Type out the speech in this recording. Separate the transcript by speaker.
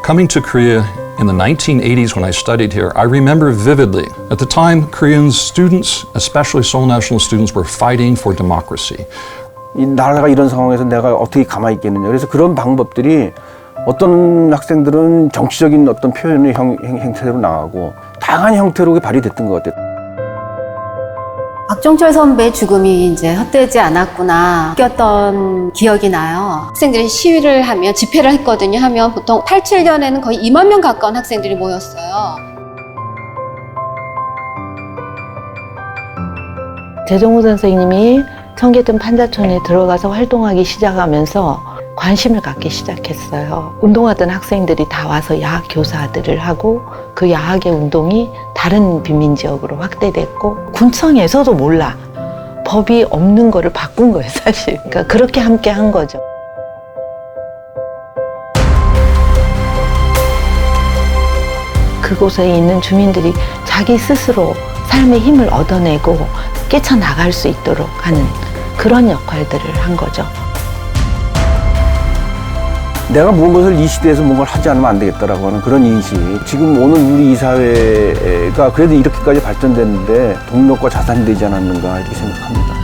Speaker 1: Coming to Korea in the 1980s when I studied here, I remember vividly. At the time, Korean students, especially Seoul National students, were fighting for democracy.
Speaker 2: 이 나라가 이런 상황에서 내가 어떻게 가만히 있겠느냐. 그래서 그런 방법들이 어떤 학생들은 정치적인 어떤 표현의 형태로 나가고 다양한 형태로 발휘됐던 것 같아요.
Speaker 3: 박종철 선배의 죽음이 이제 헛되지 않았구나 느꼈던 기억이 나요.
Speaker 4: 학생들이 시위를 하면, 집회를 했거든요. 하면 보통 87년에는 거의 2만 명 가까운 학생들이 모였어요.
Speaker 5: 재정우 선생님이 청계천 판자촌에 들어가서 활동하기 시작하면서 관심을 갖기 시작했어요. 운동하던 학생들이 다 와서 야학 교사들을 하고 그 야학의 운동이 다른 빈민지역으로 확대됐고 군청에서도 몰라. 법이 없는 거를 바꾼 거예요, 사실. 그러니까 그렇게 함께 한 거죠. 그곳에 있는 주민들이 자기 스스로 삶의 힘을 얻어내고 깨쳐나갈 수 있도록 하는 그런 역할들을 한 거죠.
Speaker 2: 내가 무엇을 이 시대에서 뭔가를 하지 않으면 안 되겠다라고 하는 그런 인식. 지금 오늘 우리 이 사회가 그래도 이렇게까지 발전됐는데 동력과 자산이 되지 않았는가 이렇게 생각합니다.